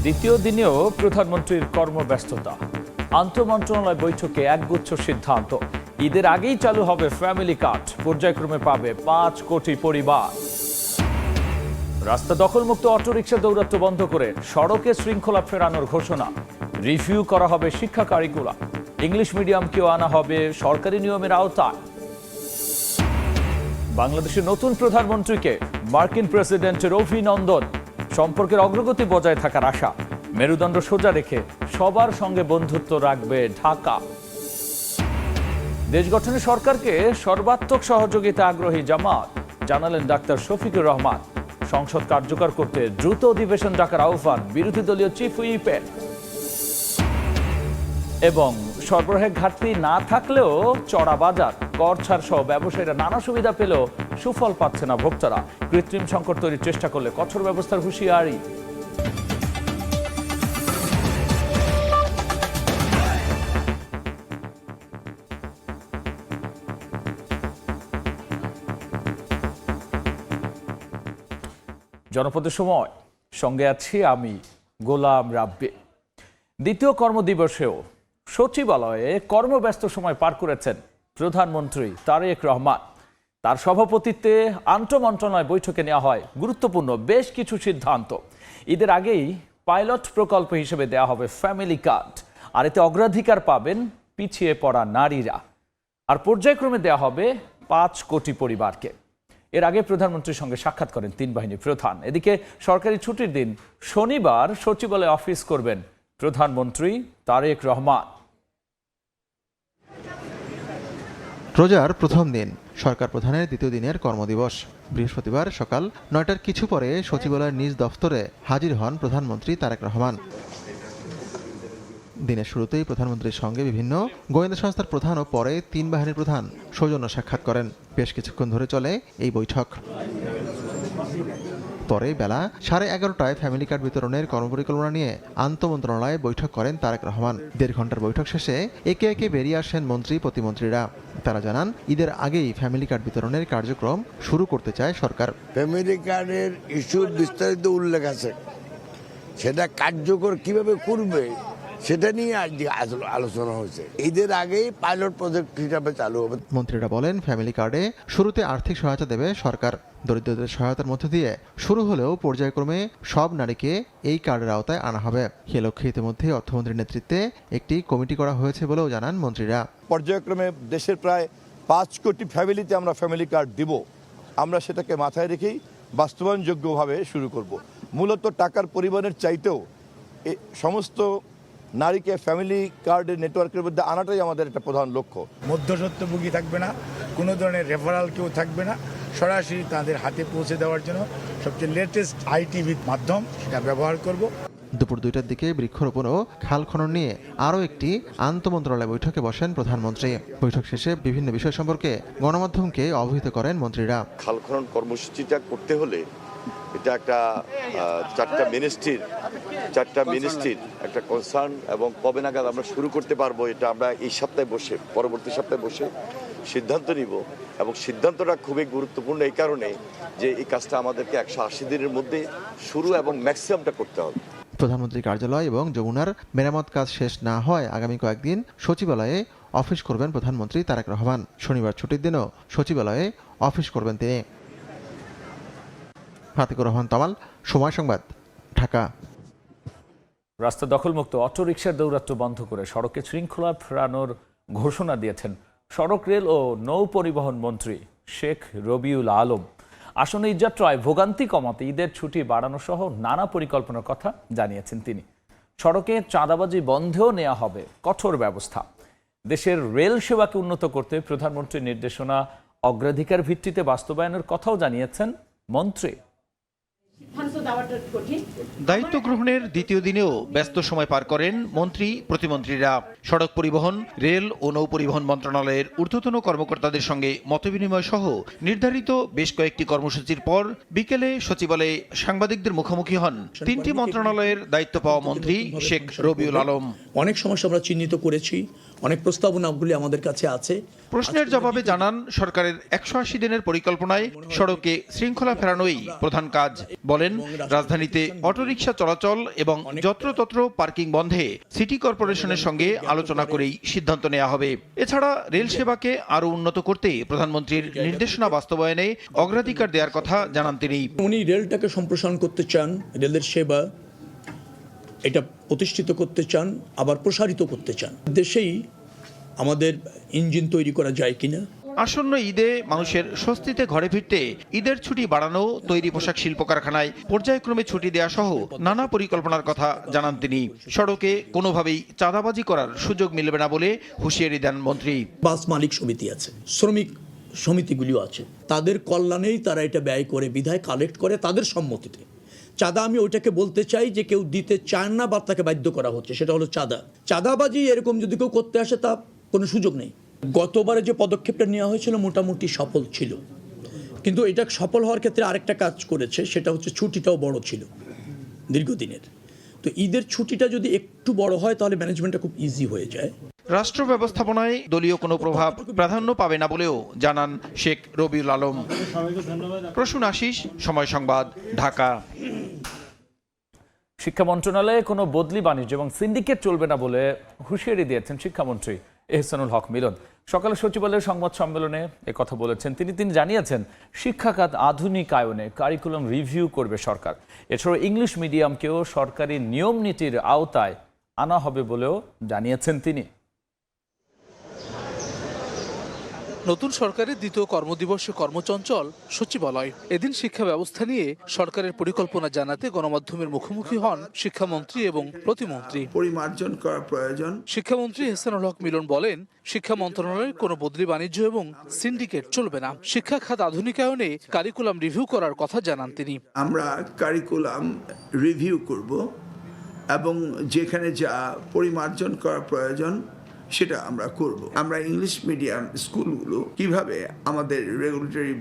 দ্বিতীয় দিনেও প্রধানমন্ত্রীর কর্মব্যস্ততা, আন্তঃমন্ত্রণালয় বৈঠকে একগুচ্ছ সিদ্ধান্ত। ঈদের আগেই চালু হবে ফ্যামিলি কার্ড, পর্যায়ক্রমে পাবে ৫ কোটি পরিবার। রাস্তা দখলমুক্ত অটোরিকশা দৌরাত্ম্য বন্ধ করে সড়কে শৃঙ্খলা ফেরানোর ঘোষণা। রিভিউ করা হবে শিক্ষা কারিকুলাম, ইংলিশ মিডিয়ামকেও আনা হবে সরকারি নিয়মের আওতায়। বাংলাদেশের নতুন প্রধানমন্ত্রীকে মার্কিন প্রেসিডেন্টের অভিনন্দন, সম্পর্কের অগ্রগতি বজায় থাকার আশা। মেরুদণ্ড সোজা রেখে সবার সঙ্গে বন্ধুত্ব রাখবে ঢাকা। দেশ গঠনে সরকারকে সর্বাত্মক সহযোগিতা আগ্রহী জামাত, জানালেন ডাক্তার শফিকুর রহমান। সংসদ কার্যকর করতে দ্রুত অধিবেশন ডাকার আহ্বান বিরোধী দলীয় চিফ হুইপের। এবং সরবরাহের ঘাটতি না থাকলেও চড়া বাজার, কর ছাড় সহ ব্যবসায়ীরা নানা সুবিধা পেলেও সুফল পাচ্ছে না ভোক্তারা। কৃত্রিম সংকট তৈরির চেষ্টা করলে কঠোর ব্যবস্থার হুঁশিয়ারি। জনপদের সময় সঙ্গে আছি আমি গোলাম রাব্বি। দ্বিতীয় কর্মদিবসেও সচিবালয়ে কর্মব্যস্ত সময় পার করেছেন প্রধানমন্ত্রী তারেক রহমান। তার সভাপতিত্বে আন্তঃমন্ত্রণালয় বৈঠকে নেওয়া হয় গুরুত্বপূর্ণ বেশ কিছু সিদ্ধান্ত। ঈদের আগেই পাইলট প্রকল্প হিসেবে দেওয়া হবে ফ্যামিলি কার্ড, আর এতে অগ্রাধিকার পাবেন পিছিয়ে পড়া নারীরা। আর পর্যায়ক্রমে দেওয়া হবে ৫ কোটি পরিবারকে। এর আগে প্রধানমন্ত্রীর সঙ্গে সাক্ষাৎ করেন ৩ বাহিনী প্রধান। এদিকে সরকারি ছুটির দিন শনিবার সচিবালয়ে অফিস করবেন প্রধানমন্ত্রী তারেক রহমান। রোজার প্রথম দিন, সরকার প্রধানের দ্বিতীয় দিনের কর্মদিবস। বৃহস্পতিবার সকাল ৯টার কিছু পরে সচিবালয়ের নিজ দফতরে হাজির হন প্রধানমন্ত্রী তারেক রহমান। দিনের শুরুতেই প্রধানমন্ত্রীর সঙ্গে বিভিন্ন গোয়েন্দা সংস্থার প্রধান ও পরে ৩ বাহিনীর প্রধান সৌজন্য সাক্ষাৎ করেন। বেশ কিছুক্ষণ ধরে চলে এই বৈঠক। পরে বেলা 11:30টায় ফ্যামিলি কার্ড বিতরণের কর্মপরিকল্পনা নিয়ে আন্তঃমন্ত্রণালয়ে বৈঠক করেন তারেক রহমান। ১.৫ ঘন্টার বৈঠক শেষে একে একে বেরিয়ে আসেন মন্ত্রী প্রতিমন্ত্রীরা। তারা জানান, ঈদের আগেই ফ্যামিলি কার্ড বিতরণের কার্যক্রম শুরু করতে চায় সরকার। ফ্যামিলি কার্ডের ইস্যুর বিস্তারিত উল্লেখ আছে, সেটা কার্যকর কিভাবে করবে সেটা নিয়ে আজ আলোচনা হয়েছে। ঈদের আগেই পাইলট প্রজেক্ট হিসাবে চালু হবে। মন্ত্রীরা বলেন, ফ্যামিলি কার্ডে শুরুতে আর্থিক সহায়তা দেবে সরকার। দরিদ্রদের সহায়তার মধ্য দিয়ে শুরু হলেও পর্যায়ক্রমে সব নারীকে এই কার্ডের আওতায় আনা হবে। সে লক্ষ্যে ইতিমধ্যে অর্থমন্ত্রীর নেতৃত্বে একটি কমিটি করা হয়েছে বলেও জানান মন্ত্রীরা। পর্যায়ক্রমে দেশের প্রায় ৫ কোটি ফ্যামিলিতে আমরা ফ্যামিলি কার্ড দিব। আমরা সেটাকে মাথায় রেখেই বাস্তবায়নযোগ্যভাবে শুরু করব। মূলত টাকার পরিমাণের চাইতেও সমস্ত নারীকে ফ্যামিলি কার্ডের নেটওয়ার্কের মধ্যে আনাটাই আমাদের একটা প্রধান লক্ষ্য। মধ্যস্বত্বভোগী থাকবে না, কোনো ধরনের রেফারাল কেউ থাকবে না, সরাসরি তাদের হাতে পৌঁছে দেওয়ার জন্য সবচেয়ে লেটেস্ট আইটি মাধ্যম সেটা ব্যবহার করব। দুপুর 2টার দিকে বৃক্ষরোপণ ও খাল খনন নিয়ে আরও একটি আন্তঃমন্ত্রণালয় বৈঠকে বসেন প্রধানমন্ত্রী। বৈঠক শেষে বিভিন্ন বিষয় সম্পর্কে গণমাধ্যমকে অবহিত করেন মন্ত্রীরা। খাল খনন কর্মসূচিটা করতে হলে এটা একটা চারটা মিনিস্ট্রির একটা কনসার্ন, এবং কবে নাগাদ আমরা শুরু করতে পারবো এটা আমরা এই সপ্তাহে বসে পরবর্তী সপ্তাহে বসে সিদ্ধান্ত নিব। এবং সিদ্ধান্তটা খুবই গুরুত্বপূর্ণ এই কারণে যে এই কাজটা আমাদেরকে 180 দিনের মধ্যে শুরু এবং ম্যাক্সিমামটা করতে হবে। প্রধানমন্ত্রীর কার্যালয় এবং যমুনার মেরামত কাজ শেষ না হয় আগামী কয়েকদিন সচিবালয়ে অফিস করবেন প্রধানমন্ত্রী তারেক রহমান। শনিবার ছুটির দিনও সচিবালয়ে অফিস করবেন তিনি। ফাতিকুর রহমান তামাল, সময় সংবাদ, ঢাকা। রাস্তা দখলমুক্ত অটোরিকশার দৌরাত্ম্য বন্ধ করে সড়কে শৃঙ্খলা ফেরানোর ঘোষণা দিয়েছেন সড়ক, রেল ও নৌ পরিবহন মন্ত্রী শেখ রবিউল আলম। আসন্ন ঈদযাত্রায় ভোগান্তি কমাতে ঈদের ছুটি বাড়ানো সহ নানা পরিকল্পনার কথা জানিয়েছেন তিনি। সড়কে চাঁদাবাজি বন্ধেও নেওয়া হবে কঠোর ব্যবস্থা। দেশের রেল সেবাকে উন্নত করতে প্রধানমন্ত্রীর নির্দেশনা অগ্রাধিকার ভিত্তিতে বাস্তবায়নের কথাও জানিয়েছেন মন্ত্রী। দায়িত্ব গ্রহণের দ্বিতীয় দিনেও ব্যস্ত সময় পার করেন মন্ত্রী প্রতিমন্ত্রীরা। সড়ক পরিবহন, রেল ও নৌ পরিবহন মন্ত্রণালয়ের ঊর্ধ্বতন কর্মকর্তাদের সঙ্গে মতবিনিময় সহ নির্ধারিত বেশ কয়েকটি কর্মসূচির পর বিকেলে সচিবালয়ে সাংবাদিকদের মুখোমুখি হন 3টি মন্ত্রণালয়ের দায়িত্ব পাওয়া মন্ত্রী শেখ রবিউল আলম। অনেক সমস্যা আমরা চিহ্নিত করেছি, অনেক প্রস্তাবনাগুলি আমাদের কাছে আছে। প্রশ্নের জবাবে জানান, সরকারের 180 দিনের পরিকল্পনায় সড়কে শৃঙ্খলা ফেরানোই প্রধান কাজ। বলেন, রাজধানীতে অটোরিকশা চলাচল এবং যত্রতত্র পার্কিং বন্ধে সিটি কর্পোরেশনের সঙ্গে আলোচনা করেই সিদ্ধান্ত নেওয়া হবে। এছাড়া রেল সেবাকে আরও উন্নত করতে প্রধানমন্ত্রীর নির্দেশনা বাস্তবায়নে অগ্রাধিকার দেওয়ার কথা জানান তিনি। উনি রেলটাকে সম্প্রসারণ করতে চান, রেলের সেবা এটা প্রতিষ্ঠিত করতে চান, আবার প্রসারিত করতে চান। দেশেই আমাদের ইঞ্জিন তৈরি করা যায় কিনা। আসন্ন ঈদে মানুষের স্বস্তিতে ঘরে ফিরতে ঈদের ছুটি বাড়ানো, তৈরি পোশাক শিল্প কারখানায় পর্যায়ক্রমে ছুটি দেওয়া সহ নানা পরিকল্পনার কথা জানান তিনি। সড়কে কোনোভাবেই চাঁদাবাজি করার সুযোগ মিলবে না বলে হুঁশিয়ারি দেন মন্ত্রী। বাস মালিক সমিতি আছে, শ্রমিক সমিতিগুলিও আছে, তাদের কল্যাণেই তারা এটা ব্যয় করে, বিধায় কালেক্ট করে তাদের সম্মতিতে। চাঁদা, আমি ওইটাকে বলতে চাই যে কেউ দিতে চান না বা তাকে বাধ্য করা হচ্ছে, সেটা হলো চাঁদা। চাঁদাবাজি এরকম যদি কেউ করতে আসে তা কোনো সুযোগ নেই। গতবারে যে পদক্ষেপটা নেওয়া হয়েছিল মোটামুটি সফল ছিল, কিন্তু এটা সফল হওয়ার ক্ষেত্রে আরেকটা কাজ করেছে, সেটা হচ্ছে ছুটিটাও বড় ছিল দীর্ঘদিনের। তো ঈদের ছুটিটা যদি একটু বড় হয় তাহলে ম্যানেজমেন্টটা খুব ইজি হয়ে যায়। রাষ্ট্র ব্যবস্থাপনায় দলীয় কোনো প্রভাব প্রাধান্য পাবে না বলেও জানান শেখ রবিউল আলম। প্রসূন আশিস, সময় সংবাদ, ঢাকা। শিক্ষা মন্ত্রণালয়ে কোনো বদলি বাণিজ্য এবং সিন্ডিকেট চলবে না বলে হুঁশিয়ারি দিয়েছেন শিক্ষামন্ত্রী এহসানুল হক মিলন। সকালে সচিবালয়ের সংবাদ সম্মেলনে একথা বলেছেন তিনি জানিয়েছেন, শিক্ষা খাত আধুনিকায়নে কারিকুলাম রিভিউ করবে সরকার। এছাড়াও ইংলিশ মিডিয়ামকেও সরকারি নিয়ম নীতির আওতায় আনা হবে বলেও জানিয়েছেন তিনি। নতুন সরকারের দ্বিতীয় কর্মদিবসে কর্মচঞ্চল সচিবালয়। এদিন শিক্ষা ব্যবস্থা নিয়ে সরকারের পরিকল্পনা জানাতে গণমাধ্যমের মুখোমুখি হন শিক্ষামন্ত্রী এবং প্রতিমন্ত্রী। পরিমার্জন করা প্রয়োজন। শিক্ষামন্ত্রী এহসানুল হক মিলন বলেন, শিক্ষা মন্ত্রণালয়ের কোনো বদলি বাণিজ্য এবং সিন্ডিকেট চলবে না। শিক্ষা খাত আধুনিকায়নে কারিকুলাম রিভিউ করার কথা জানান তিনি। আমরা কারিকুলাম রিভিউ করব এবং যেখানে যা পরিমার্জন করা প্রয়োজন সেটা আমরা করব। আমরা ইংলিশ মিডিয়াম স্কুলগুলো কিভাবে আমাদের রেগুলেটরি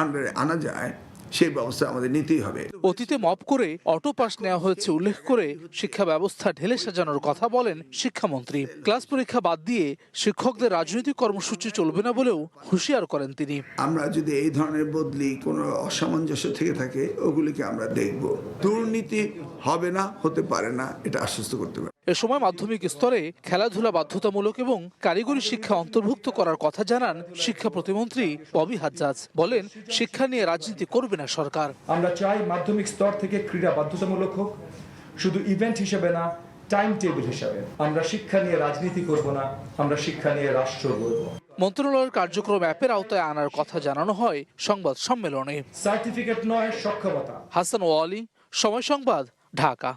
আন্ডারে আনা যায় সেই ব্যবস্থা আমাদের নিতেই হবে। অতীতে মপ করে অটো পাস নেওয়া হয়েছে উল্লেখ করে শিক্ষা ব্যবস্থা ঢেলে সাজানোর কথা বলেন শিক্ষামন্ত্রী। ক্লাস পরীক্ষা বাদ দিয়ে শিক্ষকদের রাজনৈতিক কর্মসূচি চলবে না বলেও হুঁশিয়ার করেন তিনি। আমরা যদি এই ধরনের বদলি কোনো অসামঞ্জস্য থেকে থাকে ওগুলিকে আমরা দেখব। দুর্নীতি হবে না, হতে পারে না, এটা আশ্বস্ত করতে পারে। এ সময় মাধ্যমিক স্তরে খেলাধুলা বাধ্যতামূলক এবং কারিগরি শিক্ষা অন্তর্ভুক্ত করার কথা জানান শিক্ষা প্রতিমন্ত্রী ববি হাজ্জাজ। বলেন, শিক্ষা নিয়ে রাজনীতি করবে না সরকার। আমরা চাই মাধ্যমিক স্তর থেকে ক্রীড়া বাধ্যতামূলক হোক, শুধু ইভেন্ট হিসেবে না, টাইম টেবিল হিসেবে। আমরা শিক্ষা নিয়ে রাজনীতি করব না, আমরা শিক্ষা নিয়ে রাষ্ট্র গড়ব। মন্ত্রণালয়ের কার্যক্রম অ্যাপের আওতায় আনার কথা জানানো হয় সংবাদ সম্মেলনে। সার্টিফিকেট নয়, সক্ষমতা। হাসান ওয়ালি, সময় সংবাদ, ঢাকা।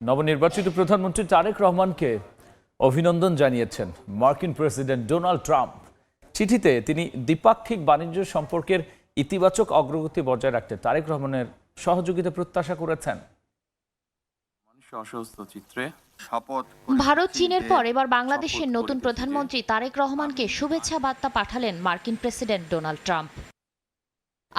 নবনির্বাচিত প্রধানমন্ত্রী তারেক রহমানকে অভিনন্দন জানিয়েছেন মার্কিন প্রেসিডেন্ট ডোনাল্ড ট্রাম্প। চিঠিতে তিনি দ্বিপাক্ষিক বাণিজ্য সম্পর্কের ইতিবাচক অগ্রগতি বজায় রাখতে তারেক রহমানের সহযোগিতা প্রত্যাশা করেছেন। ভারত চীনের পর এবার বাংলাদেশের নতুন প্রধানমন্ত্রী তারেক রহমানকে শুভেচ্ছা বার্তা পাঠালেন মার্কিন প্রেসিডেন্ট ডোনাল্ড ট্রাম্প।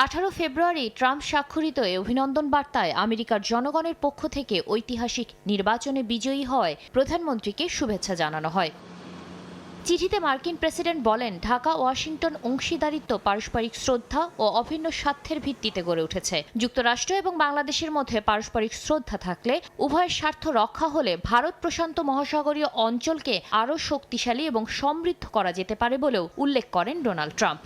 18 ফেব্রুয়ারি ট্রাম্প স্বাক্ষরিত এই অভিনন্দন বার্তায় আমেরিকার জনগণের পক্ষ থেকে ঐতিহাসিক নির্বাচনে বিজয়ী হওয়ায় প্রধানমন্ত্রীকে শুভেচ্ছা জানানো হয়। চিঠিতে মার্কিন প্রেসিডেন্ট বলেন, ঢাকা ওয়াশিংটন অংশীদারিত্ব পারস্পরিক শ্রদ্ধা ও অভিন্ন স্বার্থের ভিত্তিতে গড়ে উঠেছে। যুক্তরাষ্ট্র এবং বাংলাদেশের মধ্যে পারস্পরিক শ্রদ্ধা থাকলে উভয়ের স্বার্থ রক্ষা হলে ভারত প্রশান্ত মহাসাগরীয় অঞ্চলকে আরও শক্তিশালী এবং সমৃদ্ধ করা যেতে পারে বলেও উল্লেখ করেন ডোনাল্ড ট্রাম্প।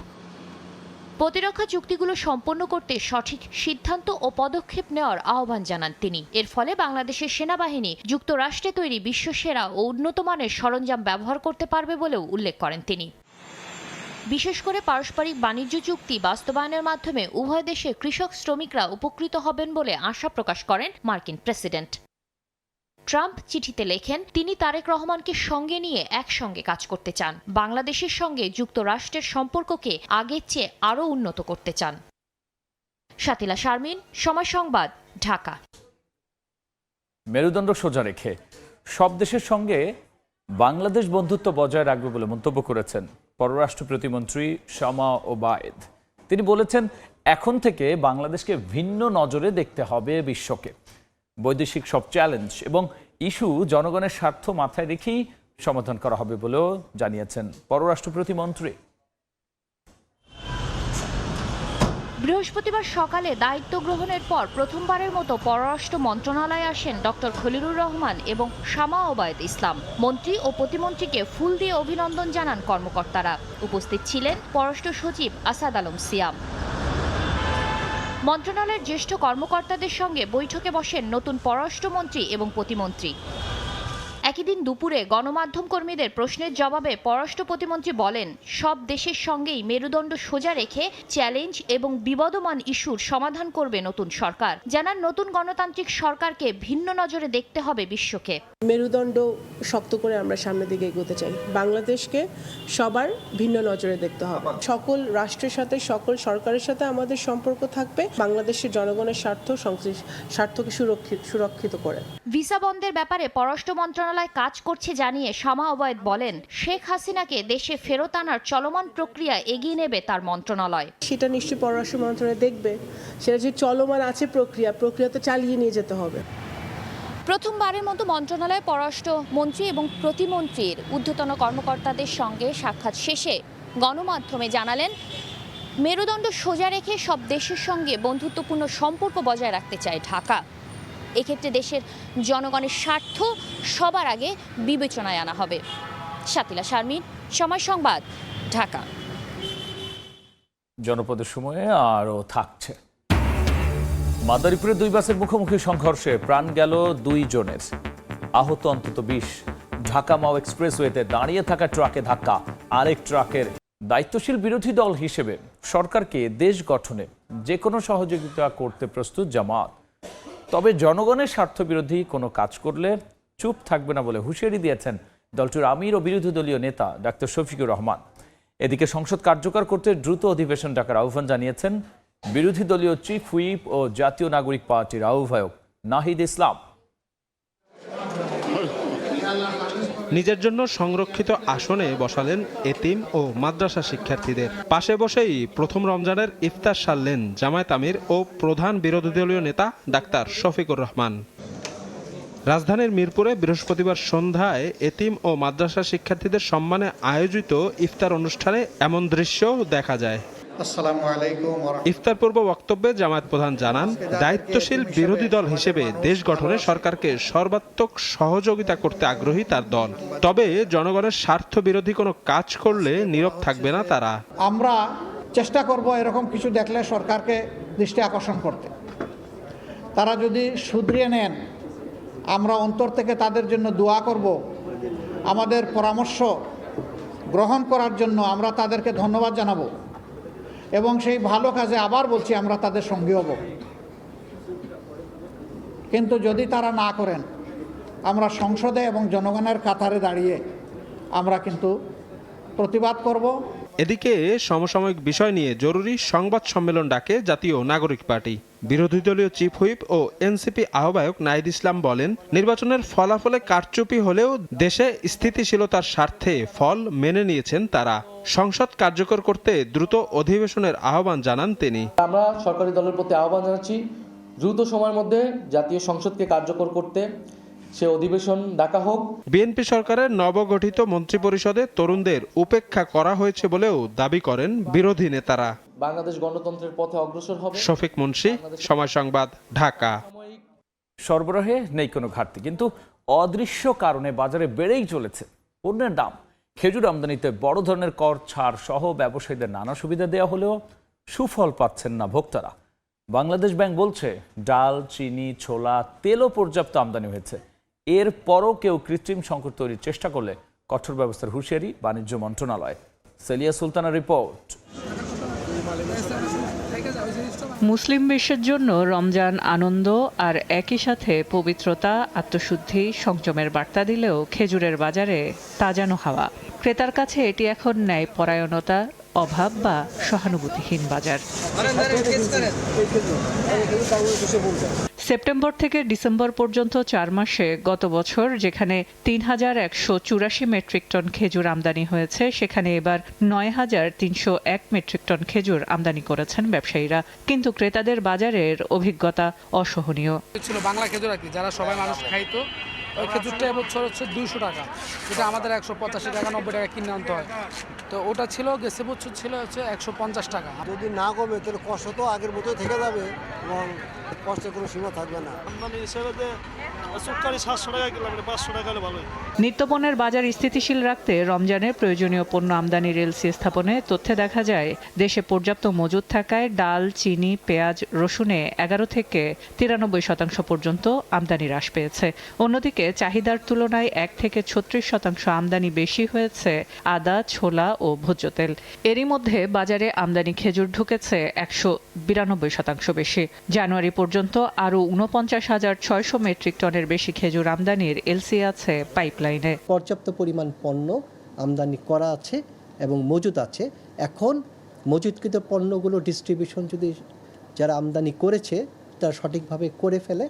প্রতিরক্ষা চুক্তিগুলো সম্পন্ন করতে সঠিক সিদ্ধান্ত ও পদক্ষেপ নেওয়ার আহ্বান জানান তিনি। এর ফলে বাংলাদেশের সেনাবাহিনী যুক্তরাষ্ট্রে তৈরি বিশ্বসেরা ও উন্নত মানের সরঞ্জাম ব্যবহার করতে পারবে বলেও উল্লেখ করেন তিনি। বিশেষ করে পারস্পরিক বাণিজ্য চুক্তি বাস্তবায়নের মাধ্যমে উভয় দেশের কৃষক শ্রমিকরা উপকৃত হবেন বলে আশা প্রকাশ করেন মার্কিন প্রেসিডেন্ট। ট্রাম্প চিঠিতে লেখেন, তিনি তারেক রহমানকে সঙ্গে নিয়ে একসঙ্গে কাজ করতে চান, বাংলাদেশের সঙ্গে যুক্তরাষ্ট্রের সম্পর্ককে আগের চেয়ে আরও উন্নত করতে চান। শাতিলা শারমিন, সময় সংবাদ, ঢাকা। মেরুদণ্ড সোজা রেখে সব দেশের সঙ্গে বাংলাদেশ বন্ধুত্ব বজায় রাখবে বলে মন্তব্য করেছেন পররাষ্ট্র প্রতিমন্ত্রী শামা ওবায়েদ। তিনি বলেছেন, এখন থেকে বাংলাদেশকে ভিন্ন নজরে দেখতে হবে বিশ্বকে। বৈদেশিক সব চ্যালেঞ্জ এবং ইস্যু জনগণের স্বার্থ মাথায় রেখেই সমাধান করা হবে বলেও জানিয়েছেন পররাষ্ট্র প্রতিমন্ত্রী। বৃহস্পতিবার সকালে দায়িত্ব গ্রহণের পর প্রথমবারের মতো পররাষ্ট্র মন্ত্রণালয়ে আসেন ডক্টর খলিলুর রহমান এবং শামা ওবায়দ ইসলাম। মন্ত্রী ও প্রতিমন্ত্রীকে ফুল দিয়ে অভিনন্দন জানান কর্মকর্তারা। উপস্থিত ছিলেন পররাষ্ট্র সচিব আসাদ আলম সিয়াম। মন্ত্রণালয়ের জ্যেষ্ঠ কর্মকর্তাদের সঙ্গে বৈঠকে বসেন নতুন পররাষ্ট্রমন্ত্রী এবং প্রতিমন্ত্রী। একই দিন দুপুরে গণমাধ্যম কর্মীদের প্রশ্নের জবাবে পররাষ্ট্র প্রতিমন্ত্রী বলেন, সব দেশের সঙ্গেই মেরুদণ্ড সোজা রেখে চ্যালেঞ্জ এবং বিবদমান ইস্যুর সমাধান করবে নতুন সরকার। জানান, নতুন গণতান্ত্রিক সরকারকে ভিন্ন নজরে দেখতে হবে বিশ্বকে। মেরুদণ্ড শক্ত করে আমরা সামনের দিকে এগোতে চাই। বাংলাদেশকে সবার ভিন্ন নজরে দেখতে হবে। সকল রাষ্ট্রের সাথে, সকল সরকারের সাথে আমাদের সম্পর্ক থাকবে বাংলাদেশের জনগণের স্বার্থকে সুরক্ষিত করে। ভিসা বন্ধের ব্যাপারে পররাষ্ট্র মন্ত্রণালয় কাজ করছে জানিয়ে শামা ওবায়দ বলেন, শেখ হাসিনাকে দেশে ফেরত আনার চলমান প্রক্রিয়া এগিয়ে নেবে তার মন্ত্রণালয়। সেটা নিশ্চয়ই পররাষ্ট্র মন্ত্রণালয় দেখবে। সেটা যে চলমান আছে প্রক্রিয়া তো চালিয়ে নিয়ে যেতে হবে। প্রথমবারের মতো মন্ত্রণালয়ে পররাষ্ট্র মন্ত্রী এবং প্রতিমন্ত্রীর ঊর্ধ্বতন কর্মকর্তাদের সঙ্গে সাক্ষাৎ শেষে গণমাধ্যমে জানালেন, মেরুদণ্ড সোজা রেখে সব দেশের সঙ্গে বন্ধুত্বপূর্ণ সম্পর্ক বজায় রাখতে চায় ঢাকা। এক্ষেত্রে দেশের জনগণের স্বার্থ সবার আগে বিবেচনায় আনা হবে। শাতিলা শারমিন, সময় সংবাদ, ঢাকা। জনপদের সময়ে আরও থাকছে। মাদারীপুরে 2 বাসের মুখোমুখি সংঘর্ষে প্রাণ গেল 2 জনের, আহত অন্তত 20। ঢাকা মাও এক্সপ্রেসওয়েতে দাঁড়িয়ে থাকা ট্রাকে ধাক্কা। আরেক ট্রাকের দায়িত্বশীল বিরোধী দল হিসেবে সরকারকে দেশ গঠনে যে কোনো সহযোগিতা করতে প্রস্তুত জামাত। তবে জনগণের স্বার্থবিরোধী কোনো কাজ করলে চুপ থাকবে না বলে হুঁশিয়ারি দিয়েছেন দলটির আমির ও বিরোধী দলীয় নেতা ডাক্তার শফিকুর রহমান। এদিকে সংসদ কার্যকর করতে দ্রুত অধিবেশন ডাকার আহ্বান জানিয়েছেন বিরোধী দলীয় চিফ হুইপ ও জাতীয় নাগরিক পার্টির আহ্বায়ক নাহিদ ইসলাম। নিজের জন্য সংরক্ষিত আসনে বসালেন এতিম ও মাদ্রাসা শিক্ষার্থীদের। পাশে বসেই প্রথম রমজানের ইফতার সারলেন জামায়াত আমির ও প্রধান বিরোধী দলীয় নেতা ডাক্তার শফিকুর রহমান। রাজধানীর মিরপুরে বৃহস্পতিবার সন্ধ্যায় এতিম ও মাদ্রাসা শিক্ষার্থীদের সম্মানে আয়োজিত ইফতার অনুষ্ঠানে এমন দৃশ্য দেখা যায়। ইফতার পূর্ব বক্তব্যে জামায়াত প্রধান জানান, দায়িত্বশীল বিরোধী দল হিসেবে দেশ গঠনে সরকারকে সর্বাত্মক সহযোগিতা করতে আগ্রহী তার দল। তবে জনগণের স্বার্থ বিরোধী কোনো কাজ করলে নীরব থাকবে না তারা। আমরা চেষ্টা করব এরকম কিছু দেখলে সরকারকে দৃষ্টি আকর্ষণ করতে। তারা যদি শুধরিয়ে নেন, আমরা অন্তর থেকে তাদের জন্য দোয়া করব। আমাদের পরামর্শ গ্রহণ করার জন্য আমরা তাদেরকে ধন্যবাদ জানাবো এবং সেই ভালো কাজে আবার বলছি আমরা তাদের সঙ্গী হব। কিন্তু যদি তারা না করেন, আমরা সংসদে এবং জনগণের কাতারে দাঁড়িয়ে আমরা কিন্তু প্রতিবাদ করব। এদিকে সমসাময়িক বিষয় নিয়ে জরুরি সংবাদ সম্মেলন ডাকে জাতীয় নাগরিক পার্টি। বিরোধী দলীয় চিফ হুইপ ও এনসিপি আহ্বায়ক নাহিদ ইসলাম বলেন, নির্বাচনের ফলাফলে কারচুপি হলেও দেশে স্থিতিশীলতার স্বার্থে ফল মেনে নিয়েছেন তারা। সংসদ কার্যকর করতে দ্রুত অধিবেশনের আহ্বান জানান তিনি। আমরা সরকারি দলের প্রতি আহ্বান জানাচ্ছি, দ্রুত সময়ের মধ্যে জাতীয় সংসদকে কার্যকর করতে সে অধিবেশন ডাকা হোক। বিএনপি সরকারের নবগঠিত মন্ত্রিপরিষদে তরুণদের উপেক্ষা করা হয়েছে বলেও দাবি করেন বিরোধী নেতারা। বাংলাদেশ গণতন্ত্রের পথে অগ্রসর হবে। শফিক মুন্সি, সময় সংবাদ, ঢাকা। সরবরাহে নেই কোনো ঘাটতি, কিন্তু অদৃশ্য কারণে বাজারে বেড়েই চলেছে পণ্যের দাম। খেজুর আমদানিতে বড় ধরনের কর ছাড় সহ ব্যবসায়ীদের নানা সুবিধা দেওয়া হলেও সুফল পাচ্ছেন না ভোক্তারা। বাংলাদেশ ব্যাংক বলছে, ডাল, চিনি, ছোলা, তেলও পর্যাপ্ত আমদানি হয়েছে। এরপরও কেউ কৃত্রিম সংকট তৈরির চেষ্টা করলে কঠোর ব্যবস্থার হুঁশিয়ারি বাণিজ্য মন্ত্রণালয়। সেলিয়া সুলতানা রিপোর্ট। মুসলিম বিশ্বের জন্য রমজান আনন্দ আর একই সাথে পবিত্রতা, আত্মশুদ্ধি, সংযমের বার্তা দিলেও খেজুরের বাজারে তাজানো হাওয়া। ক্রেতার কাছে এটি এখন ন্যায়পরায়ণতা, অভাব বা সহানুভূতিহীন বাজার। সেপ্টেম্বর থেকে ডিসেম্বর পর্যন্ত 4 মাসে গত বছর যেখানে 3184 মেট্রিক টন খেজুর আমদানি হয়েছে, সেখানে এবার 9301 মেট্রিক টন খেজুর আমদানি করেছেন ব্যবসায়ীরা। কিন্তু ক্রেতাদের বাজারের অভিজ্ঞতা অসহনীয়। ছিল বাংলা খেজুর আর কি, যারা সবাই মানুষ খাইতো, ওই খেজুরটা এবছর হচ্ছে 200 টাকা, যেটা আমাদের 185 টাকা 90 টাকা কিনে আনতে হয়। তো ওটা ছিল গেছে বছর ছিল হচ্ছে 150 টাকা। যদি না কমে তাহলে কষ্ট তো আগের মতোই থেকে যাবে এবং কষ্টের কোনো সীমা থাকবে না। নিত্যপণ্যের বাজার স্থিতিশীল রাখতে রমজানে প্রয়োজনীয় পণ্য আমদানি রেলসি স্থাপনে তথ্যে দেখা যায় দেশে পর্যাপ্ত মজুদ থাকায় ডাল, চিনি, পেঁয়াজ, রসুনে 11 থেকে 93% পর্যন্ত আমদানি হ্রাস পেয়েছে। অন্যদিকে চাহিদার তুলনায় 1 থেকে 36% আমদানি বেশি হয়েছে আদা, ছোলা ও ভোজ্য তেল। এরই মধ্যে বাজারে আমদানি খেজুর ঢুকেছে 192% বেশি। জানুয়ারি পর্যন্ত আরও 49,600 মেট্রিক টনের বেশি খেজুর আমদানির এলসি আছে পাইপলাইনে। পর্যাপ্ত পরিমাণ পণ্য আমদানি করা আছে এবং মজুদ আছে। এখন মজুদকৃত পণ্যগুলো ডিস্ট্রিবিউশন যদি যারা আমদানি করেছে তারা সঠিকভাবে করে ফেলে,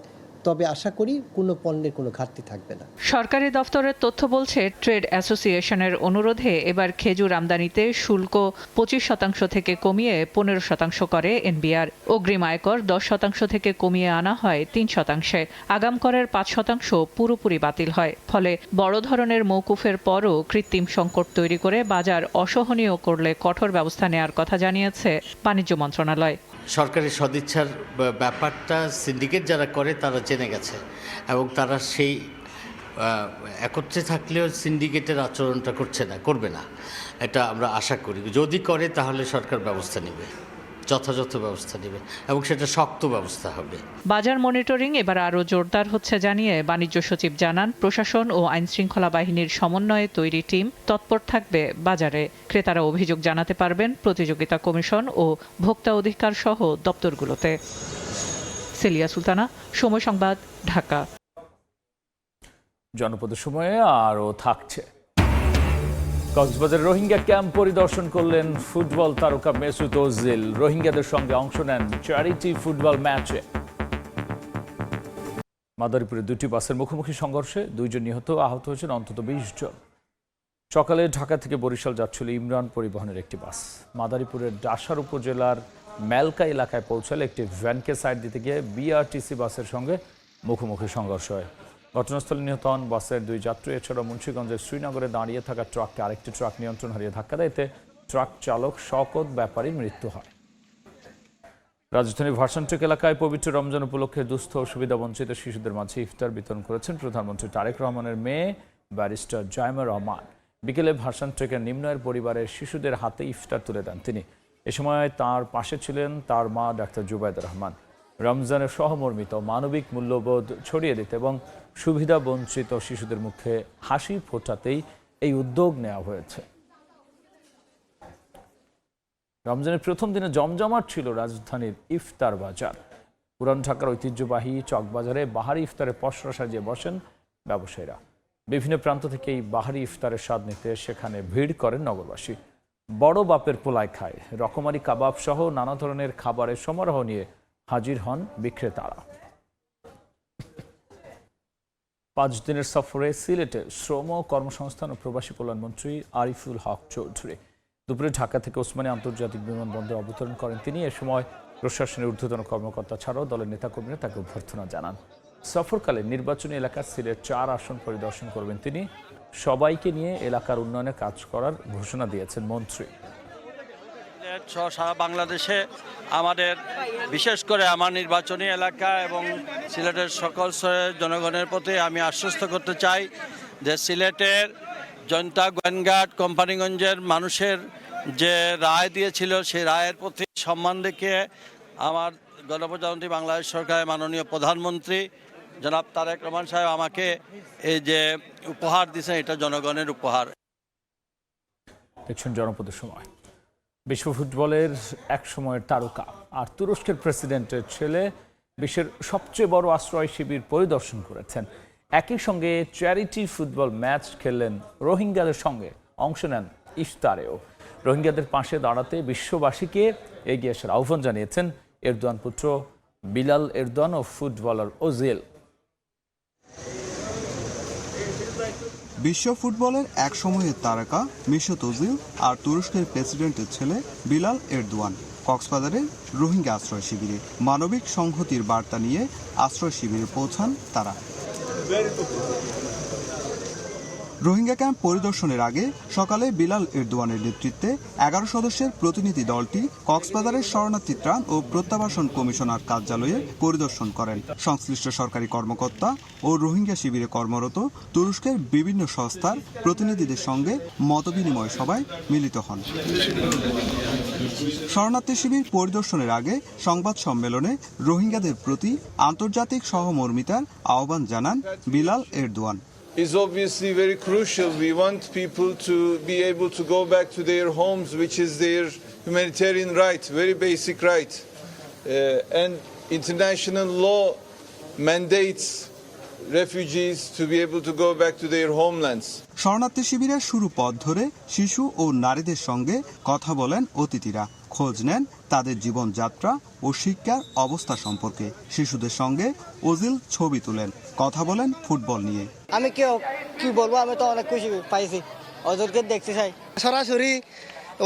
তবে আশা করি কোনো পণ্যের কোনো ঘাটতি থাকবে না। সরকারি দফতরের তথ্য বলছে ট্রেড অ্যাসোসিয়েশনের অনুরোধে এবার খেজুর আমদানিতে শুল্ক 25% থেকে কমিয়ে 15% করে এনবিআর। অগ্রিম আয়কর 10% থেকে কমিয়ে আনা হয় 3%। আগাম করের 5% পুরোপুরি বাতিল হয়। ফলে বড় ধরনের মওকুফের পরও কৃত্রিম সংকট তৈরি করে বাজার অসহনীয় করলে কঠোর ব্যবস্থা নেওয়ার কথা জানিয়েছে বাণিজ্য মন্ত্রণালয়। সরকারি সদিচ্ছার ব্যাপারটা সিন্ডিকেট যারা করে তারা জেনে গেছে এবং তারা সেই একত্রে থাকলেও সিন্ডিকেটের আচরণটা করবে না, এটা আমরা আশা করি। যদি করে তাহলে সরকার ব্যবস্থা নেবে, যথাযথ ব্যবস্থা নেবে এবং সেটা শক্ত ব্যবস্থা হবে। বাজার মনিটরিং এবার আরও জোরদার হচ্ছে জানিয়ে বাণিজ্য সচিব জানান, প্রশাসন ও আইনশৃঙ্খলা বাহিনীর সমন্বয়ে তৈরি টিম তৎপর থাকবে বাজারে। ক্রেতারা অভিযোগ জানাতে পারবেন প্রতিযোগিতা কমিশন ও ভোক্তা অধিকার সহ দপ্তরগুলোতে। সেলিয়া সুলতানা, সময় সংবাদ, ঢাকা। জনপদের সময়ে আরও থাকছে। কক্সবাজার রোহিঙ্গা ক্যাম্প পরিদর্শন করলেন ফুটবল তারকা মেসুত ওজিল। রোহিঙ্গাদের সঙ্গে অংশ নেন চ্যারিটি ফুটবল ম্যাচে। মাদারীপুরে 2টি বাসের মুখোমুখি সংঘর্ষে 2 জন নিহত, আহত হয়েছেন অন্তত 20 জন। সকালে ঢাকা থেকে বরিশাল যাচ্ছিল ইমরান পরিবহনের একটি বাস। মাদারীপুরের ডাসার উপজেলার মেলকা এলাকায় পৌঁছালে একটি ভ্যানকে সাইড দিতে গিয়ে বিআরটিসি বাসের সঙ্গে মুখোমুখি সংঘর্ষ হয়। ঘটনাস্থলে নিহত হন বাসের 2 যাত্রী। এছাড়া মুন্সিগঞ্জের শ্রীনগরে দাঁড়িয়ে থাকা ট্রাককে আরেকটি ট্রাক নিয়ন্ত্রণ হারিয়ে ধাক্কা দেয়, এতে ট্রাক চালক শওকত ব্যাপারীর মৃত্যু হয়। রাজধানীর ভার্সনটেক এলাকায় পবিত্র রমজান উপলক্ষে দুস্থ ও সুবিধাবঞ্চিত শিশুদের মাঝে ইফতার বিতরণ করেছেন প্রধানমন্ত্রী তারেক রহমানের মেয়ে ব্যারিস্টার জাইমা রহমান। বিকেলে ভার্সনটেকের নিম্নয়ের পরিবারের শিশুদের হাতে ইফতার তুলে দেন তিনি। এ সময় তার পাশে ছিলেন তার মা ডাক্তার জুবাইদা রহমান। রমজানের সহমর্মিত মানবিক মূল্যবোধ ছড়িয়ে দিতে এবং সুবিধা বঞ্চিত শিশুদের মুখে হাসি ফোটাতেই এই উদ্যোগ নেওয়া হয়েছে। রমজানের প্রথম দিনে জমজমাট ছিল রাজধানীর ইফতার বাজার। পুরান ঢাকার ঐতিহ্যবাহী চকবাজারে বাহারি ইফতারে পসরা সাজিয়ে বসেন ব্যবসায়ীরা। বিভিন্ন প্রান্ত থেকে এই বাহারি ইফতারের স্বাদ নিতে সেখানে ভিড় করেন নগরবাসী। বড় বাপের পোলায় খায়, রকমারি কাবাব সহ নানা ধরনের খাবারের সমারোহ নিয়ে হাজির হন বিক্রেতারা। 5 দিনের সফরে সিলেটে শ্রম, কর্মসংস্থান ও প্রবাসী কল্যাণ মন্ত্রী আরিফুল হক চৌধুরী। দুপুরে ঢাকা থেকে ওসমানী আন্তর্জাতিক বিমানবন্দরে অবতরণ করেন তিনি। এ সময় প্রশাসনের ঊর্ধ্বতন কর্মকর্তা ছাড়াও দলের নেতাকর্মীরা তাকে অভ্যর্থনা জানান। সফরকালে নির্বাচনী এলাকার সিলেট 4 আসন পরিদর্শন করবেন তিনি। সবাইকে নিয়ে এলাকার উন্নয়নে কাজ করার ঘোষণা দিয়েছেন মন্ত্রী। সারা বাংলাদেশে আমাদের বিশেষ করে আমার নির্বাচনী এলাকা এবং সিলেটের সকল স্তরের জনগণের প্রতি আমি আশ্বস্ত করতে চাই যে সিলেটের জনতা গোয়েনঘাট কোম্পানিগঞ্জের মানুষের যে রায় দিয়েছিল সেই রায়ের প্রতি সম্মান রেখে আমার গণপ্রজাতন্ত্রী বাংলাদেশ সরকারের মাননীয় প্রধানমন্ত্রী জনাব তারেক রহমান সাহেব আমাকে এই যে উপহার দিয়েছেন, এটা জনগণের উপহার। দেখছেন জনপদের সময়। বিশ্ব ফুটবলের এক সময়ের তারকা আর তুরস্কের প্রেসিডেন্টের ছেলে বিশ্বের সবচেয়ে বড় আশ্রয় শিবির পরিদর্শন করেছেন। একই সঙ্গে চ্যারিটি ফুটবল ম্যাচ খেললেন রোহিঙ্গাদের সঙ্গে অংশ নেন ইফতারেও। রোহিঙ্গাদের পাশে দাঁড়াতে বিশ্ববাসীকে এগিয়ে আসার আহ্বান জানিয়েছেন এরদোয়ান পুত্র বিলাল এরদোয়ান ও ফুটবলার ওজিল। বিশ্ব ফুটবলের এক সময়ের তারকা মেসুত ওজিল আর তুরস্কের প্রেসিডেন্টের ছেলে বিলাল এরদোয়ান কক্সবাজারের রোহিঙ্গা আশ্রয় শিবিরে মানবিক সংহতির বার্তা নিয়ে আশ্রয় শিবিরে পৌঁছান তারা। রোহিঙ্গা ক্যাম্প পরিদর্শনের আগে সকালে বিলাল এরদোয়ানের নেতৃত্বে 11 সদস্যের প্রতিনিধি দলটি কক্সবাজারের শরণার্থী ত্রাণ ও প্রত্যাবাসন কমিশনার কার্যালয়ে পরিদর্শন করেন। সংশ্লিষ্ট সরকারি কর্মকর্তা ও রোহিঙ্গা শিবিরে কর্মরত তুরস্কের বিভিন্ন সংস্থার প্রতিনিধিদের সঙ্গে মতবিনিময় সভায় মিলিত হন। শরণার্থী শিবির পরিদর্শনের আগে সংবাদ সম্মেলনে রোহিঙ্গাদের প্রতি আন্তর্জাতিক সহমর্মিতার আহ্বান জানান Bilal Erdogan. is obviously very crucial. We want people to be able to go back to their homes, which is their humanitarian right, very basic right. And international law mandates refugees to be able to go back to their homelands. শরণার্থী শিবিরের শুরু পথ ধরে শিশু ও নারীদের সঙ্গে কথা বলেন অতিথিরা, খোঁজ নেন তাদের জীবনযাত্রা ও শিক্ষার অবস্থা সম্পর্কে। শিশুদের সঙ্গে ওজিল ছবি তুলেন, কথা বলেন ফুটবল নিয়ে। আমি কি বলবো, আমি তো অনেক খুশি পাইছি, ওদেরকে দেখতে চাই সরাসরি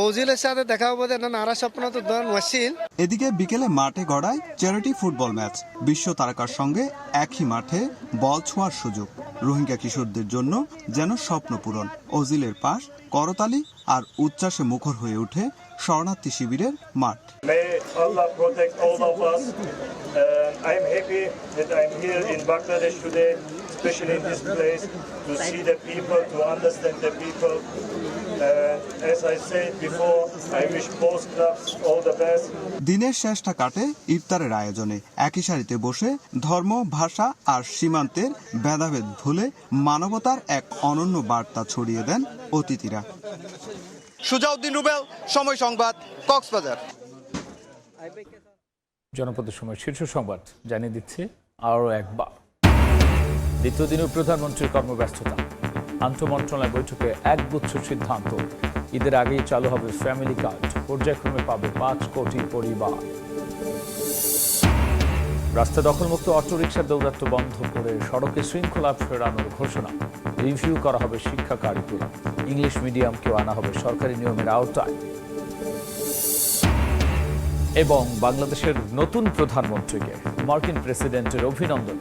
ওজিলের সাথে দেখা হবে, নারা স্বপ্ন তো মুশকিল। এদিকে বিকেলে মাঠে গড়ায় চ্যারিটি ফুটবল ম্যাচ। বিশ্ব তারকার সঙ্গে একই মাঠে বল ছোঁয়ার সুযোগ রোহিঙ্গা কিশোরদের জন্য যেন স্বপ্ন পূরণ। ওজিলের পাশ, করতালি আর উচ্ছ্বাসে মুখর হয়ে ওঠে শরণার্থী শিবিরের মাঠ। May Allah protect all of us. I am happy that I am here in Bangladesh today, especially in this place, to see the people, to understand the people. As I said before, I wish both clubs all the best. দিনের শেষটা কাটে ইফতারের আয়োজনে। একই সারিতে বসে ধর্ম, ভাষা আর সীমান্তের ভেদাভেদ ভুলে মানবতার এক অনন্য বার্তা ছড়িয়ে দেন অতিথিরা। সুজাউদ্দিন রুবেল, সময় সংবাদ, কক্সবাজার। জনপদের সময় শীর্ষ সংবাদ জানিয়ে দিচ্ছি আরও একবার। দ্বিতীয় দিনের প্রধানমন্ত্রীর কর্মব্যস্ততা, আন্তঃমন্ত্রণালয় বৈঠকে একগুচ্ছ সিদ্ধান্ত। ঈদের আগেই চালু হবে ফ্যামিলি কার্ড, পর্যায়ক্রমে পাবে 5 কোটি পরিবার। রাস্তা দখলমুক্ত অটোরিকশার দৌরাত্ম্য বন্ধ করে সড়কে শৃঙ্খলা ফেরানোর ঘোষণা। রিভিউ করা হবে শিক্ষা কারিকুলাম, ইংলিশ মিডিয়ামকেও আনা হবে সরকারি নিয়মের আওতায়। এবং বাংলাদেশের নতুন প্রধানমন্ত্রীকে মার্কিন প্রেসিডেন্টের অভিনন্দন।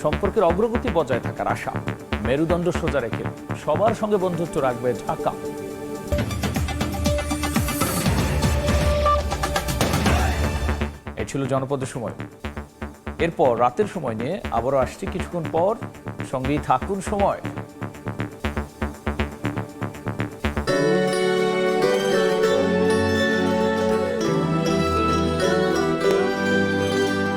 সম্পর্কের অগ্রগতি বজায় থাকার আশা, মেরুদণ্ড সোজা রেখে সবার সঙ্গে বন্ধুত্ব রাখবে ঢাকা। এই ছিল জনপদের সময়। এরপর রাতের সময় নিয়ে আবারও আসছি কিছুক্ষণ পর। সঙ্গেই থাকুন সময়।